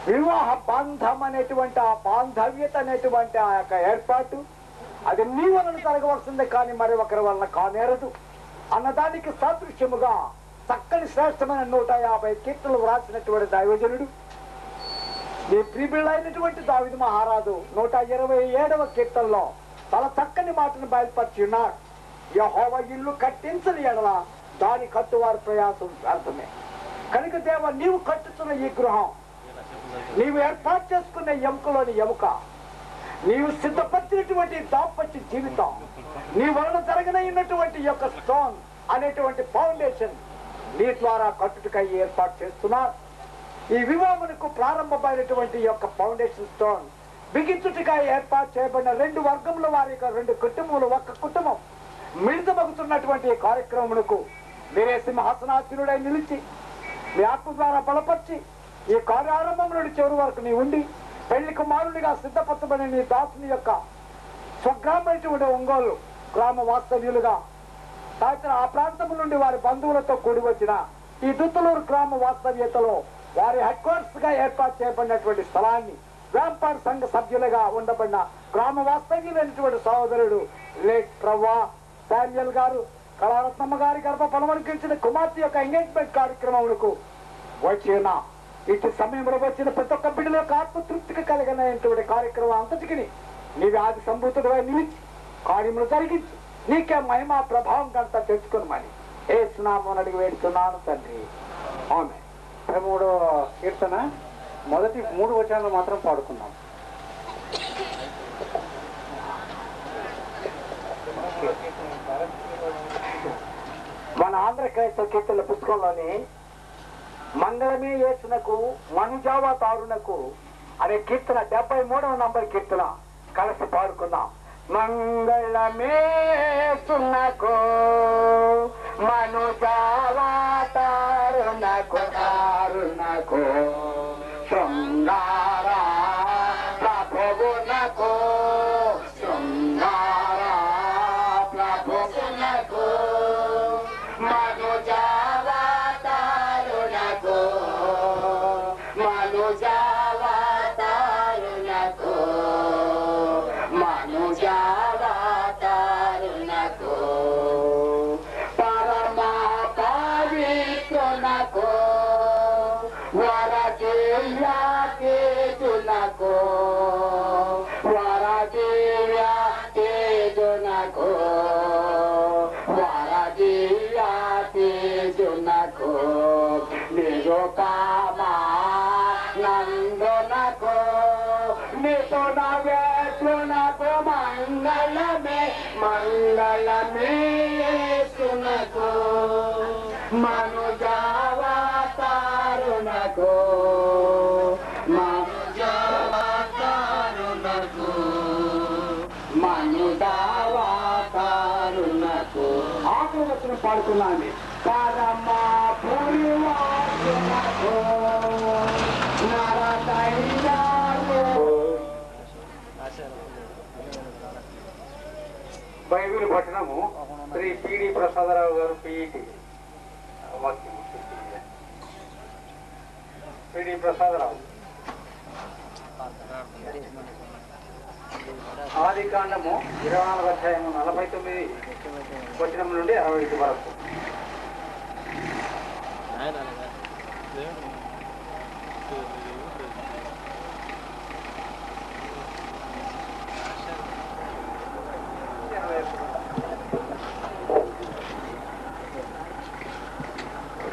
వివాహ బాంధం అనేటువంటి ఆ బాంధవ్యత అనేటువంటి ఆ యొక్క ఏర్పాటు అది నీ వలన జరగవలసిందే కానీ మరి ఒకరి వలన కానేరదు అన్నదానికి సాదృశ్యముగా చక్కని శ్రేష్టమైన 150 కీర్తనలు వ్రాసినటువంటి దైవజనుడు నీ ప్రియబిళ్ళైనటువంటి దావీదు మహారాజు 127వ కీర్తనలో చాలా చక్కని మాటను బయలుపరిచి ఉన్నాడు. యెహోవా ఇల్లు కట్టించని ఎడల దాని కట్టువారి ప్రయాసం వ్యర్థమే. కనుక దేవ నీవు కట్టుతున్న ఈ గృహం, నీవు ఏర్పాటు చేసుకున్న ఎముకలోని ఎముక, నీవు సిద్ధపరిచినటువంటి దాంపత్య జీవితం, నీ వలన జరగనైనటువంటి యొక్క స్టోన్ అనేటువంటి ఫౌండేషన్ నీ ద్వారా కట్టుటకై ఏర్పాటు చేస్తున్నారు. ఈ వివాహమునకు ప్రారంభమైనటువంటి యొక్క ఫౌండేషన్ స్టోన్ బిగించుటగా ఏర్పాటు చేయబడిన 2 వర్గముల వారి 2 కుటుంబములు ఒక్క కుటుంబం మిళితమగుతున్నటువంటి ఈ కార్యక్రమమునకు మీరే సింహాసనాసీనుడై నిలిచి మీ ఆత్మ ద్వారా బలపరిచి ఈ కార్యారంభం నుండి చివరి వరకు నీ ఉండి పెళ్లి కుమారునిగా సిద్ధపరచబడిన నీ దాసుని యొక్క స్వగ్రామైనటువంటి ఒంగోలు గ్రామ వాస్తవ్యులుగా ఆ ప్రాంతం నుండి వారి బంధువులతో కూడి వచ్చిన ఈ దుత్తలూరు గ్రామ వాస్తవ్యతలో వారి హెడ్ క్వార్టర్స్ గా ఏర్పాటు చేయబడినటువంటి స్థలాన్ని వ్యాపార సంఘ సభ్యులుగా ఉండబడిన గ్రామ వాస్తవ్యులైనటువంటి సహోదరుడు లేట్ ప్రవ్వా శామ్యుల్ గారు కళారత్నమ్మ గారి గర్భఫలమనిపించిన కుమార్తె యొక్క ఎంగేజ్మెంట్ కార్యక్రమములకు వచ్చిన ఇటు సమయంలో వచ్చిన ప్రతి ఒక్క బిడ్డల యొక్క ఆత్మతృప్తికి కలిగినటువంటి కార్యక్రమం అంతటికి నీవి ఆది సంభూతుడిగా నిలిచి కార్యములు జరిగించి నీకే మహిమా ప్రభావం కంట తెచ్చుకున్నామని ఏ సునామని అడిగి వేడుతున్నాను తండ్రి. ఆమె 13వ కీర్తన మొదటి 3 వచనాలు మాత్రం పాడుకున్నాం. మన ఆంధ్ర క్రైస్తవ కీర్తనల పుస్తకంలోని మంగళమే యేసునకు మనుజావతారునకు అనే కీర్తన 73వ నంబర్ కీర్తన కలిసి పాడుకుందాం. మంగళమే యేసునకు మనుజావతారునకు తారునకు శృంగార ప్రభువునకు శృంగార ప్రభువునకు మనుజావతారునకు మనుజావతారునకు మనుజావతారునకు పరమ పవిత్రునకు వరదివ్య తేజునకు వరదివ్య తేజునకు వరదివ్య తేజునకు నిరుకామానందునకు నిపుణ వేతునకు మంగళమే మంగళమే యేసునకు మనుజావతారునకు మనుజావతారునకు మనుజావతారునకు ఆఖరి వచనం పాడుకున్నాను. పరమ పురివాసునకు నరకైనాకు. బైబిల్ పట్టణము శ్రీ పిడి ప్రసాదరావు గారు పిఈటి వాక్యం. పిడి ప్రసాదరావు ఆది కాండము 24వ అధ్యాయము 49 వచనం నుండి 65 వరకు.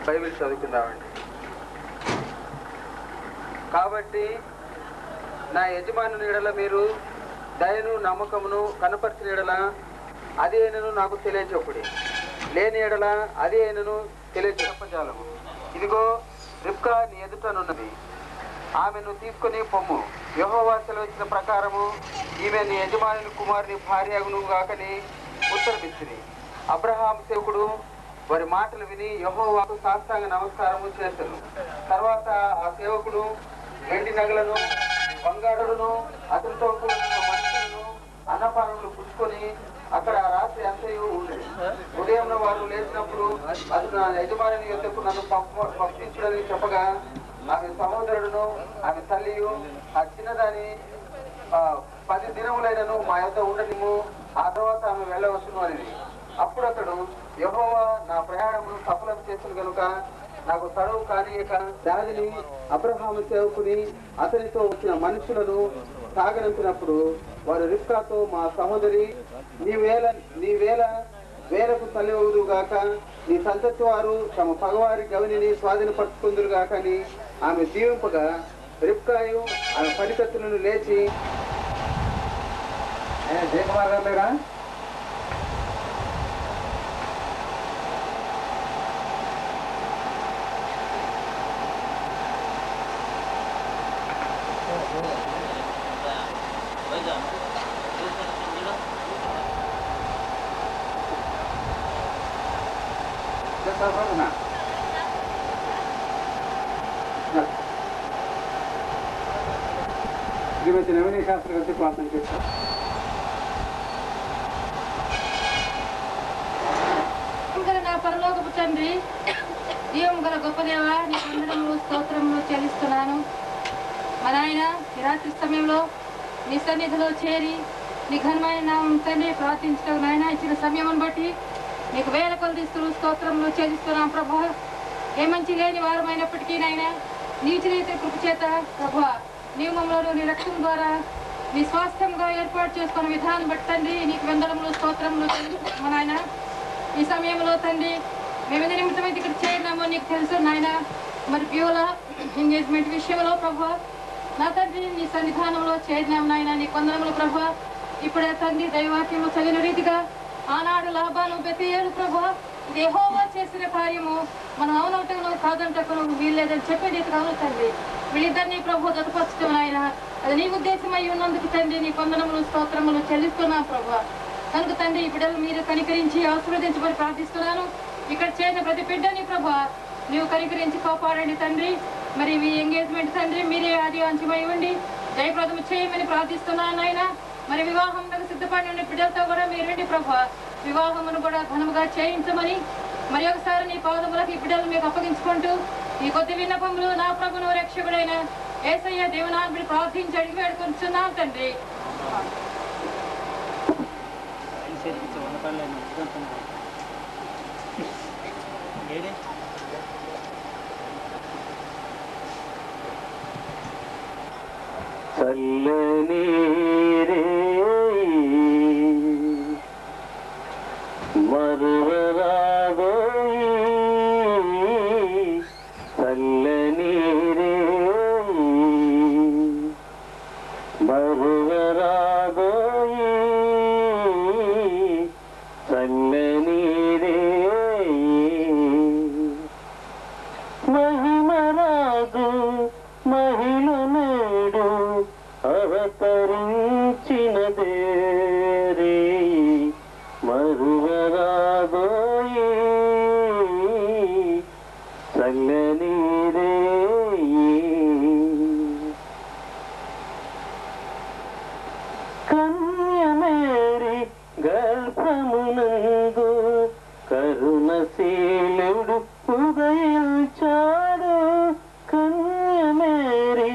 బైబిల్ చదువుకుందామండి. కాబట్టి నా యజమానుని ఎడల మీరు దయను నమ్మకమును కనపరిచిన ఎడల అది అయినను నాకు తెలియచెప్పుడి, లేని ఎడల అది అయినను తెలియచెప్పజాలము. ఇదిగో రిబ్కా నీ ఎదుటనున్నది, ఆమెను తీసుకుని పొమ్ము. యెహోవా సెలవిచ్చిన ప్రకారము ఈమె నీ యజమానుని కుమారుని భార్యగును గాకని ఉత్తరమిచ్చిరి. అబ్రహాం సేవకుడు వారి మాటలు విని యెహోవాకు సాష్టాంగ నమస్కారము చేశారు. తర్వాత ఆ సేవకుడు వెండి నగలను బంగారులను అతనితో కూడిన మనుషులను అన్నపానములు పుచ్చుకొని అక్కడ రాత్రి అంతయు ఉండేది. ఉదయం వారు లేచినప్పుడు అతను నా యజమాని యొద్దకు నన్ను పంపించుడని చెప్పగా ఆమె సహోదరుడును ఆమె తల్లియు ఆ చిన్నదాని 10 దినములైనను మా యొద్ద ఉండనిము, ఆ తర్వాత ఆమె వెళ్ళవచ్చును అనేది. అప్పుడు అతడు, యెహోవా నా ప్రయాణమును సఫలం చేసిన కనుక నాకు తడవు కానియక దానిని అబ్రహాము సేవకుని అతనితో వచ్చిన మనుషులను సాగనంపినప్పుడు వారు రిబ్కాతో, మా సహోదరి నీ వేలకు తల్లివదురు గాక, నీ సంతతి వారు తమ పగవారి గవిని స్వాధీనపరుచుకుందురు గాక అని ఆమె దీవింపగా, రిబ్కాయు ఆమె పనికత్తులను లేచి జయకుమార్ గారు లేరా? శ్రీమతి నవీన శాస్త్రి గారితో ప్రార్థన చేస్తాం. నా పరలోకపు తండ్రి, జీవం గల గొప్ప దేవ, నీ వందనములు స్తోత్రములు చెల్లిస్తున్నాను. మా నాయన, ఈ రాత్రి సమయంలో నీ సన్నిధిలో చేరి నీ ఘనమైన నామం తండ్రి ప్రార్థించడం నాయన ఇచ్చిన సమయం బట్టి నీకు వేల కొలదిస్తూ స్తోత్రములు చెల్లిస్తున్నాం ప్రభా. ఏ మంచి లేని వారమైనప్పటికీ నాయన నీచినైతే కృప చేత ప్రభా నీవు మమ్మల్ని నీ రక్తం ద్వారా నీ స్వాస్థ్యంగా ఏర్పాటు చేసుకున్న విధానం బట్టి తండ్రి నీకు వందనములు స్తోత్రములు చెల్లిస్తున్నాం. మా నాయన, ఈ సమయంలో తండ్రి మేము ఎంత నిమిత్తమైతే ఇక్కడ చేరినామో నీకు తెలుసు నాయన. మరి ప్యూల ఎంగేజ్మెంట్ విషయంలో ప్రభా నా తండ్రి నీ సన్నిధానంలో చేరినాము నాయన, నీ కొందరములు ప్రభా. ఇప్పుడే తండ్రి దైవాక్యము చదివిన రీతిగా ఆనాడు లాభాలు బెతేలు ప్రభా ఇది యెహోవా చేసిన కార్యము మనం అవునటను కాదంటకు వీల్లేదని చెప్పే రీతిగా అవును తండ్రి. వీళ్ళిద్దరినీ ప్రభు జతపరచడం నాయన, అది నీ ఉద్దేశమై ఉన్నందుకు తండ్రి నీ కొందనములు స్తోత్రములు చెల్లిస్తున్నాం ప్రభా. కనుక తండ్రి ఈ బిడ్డలు మీరు కనికరించి ఆశీర్వదించమని ప్రార్థిస్తున్నాను. ఇక్కడ చేరిన ప్రతి బిడ్డని ప్రభా నీవు కనికరించి కాపాడండి తండ్రి. మరి ఈ ఎంగేజ్మెంట్ తండ్రి మీరే ఆది అంచమై ఉండి జయప్రదము చేయమని ప్రార్థిస్తున్నాను ఆయన. మరి వివాహంలో సిద్ధపడిన బిడ్డలతో కూడా మీరండి ప్రభా, వివాహమును కూడా ఘనముగా చేయించమని మరి ఒకసారి నీ పాదములకు ఈ బిడ్డలు మీకు అప్పగించుకుంటూ ఈ కొద్ది విన్నపములు నా ప్రభును రక్షకుడైన యేసయ్య దేవునాన్ని ప్రార్థించి అడిగి వేడుకొంచున్నాం తండ్రి. చల్లని రే మరువరాదోయి, చల్లని రే మరువరాదోయి, చల్లని రే మహిమరాజు మహిళ నేడు అవతరించిన దేరే మరువరాదోయి, చల్లని రే కన్యమేరి గర్భమునందు కరుణశీలుడు ఉదయించాడు, కన్యమేరి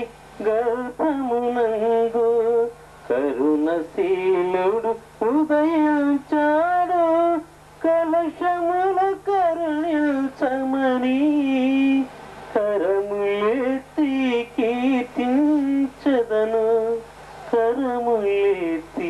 గర్భమునందు కరుణశీలుడు ఉదయించాడు, కలశముల కరుణించమని కరములెత్తి కీర్తించదను, కరములెత్తి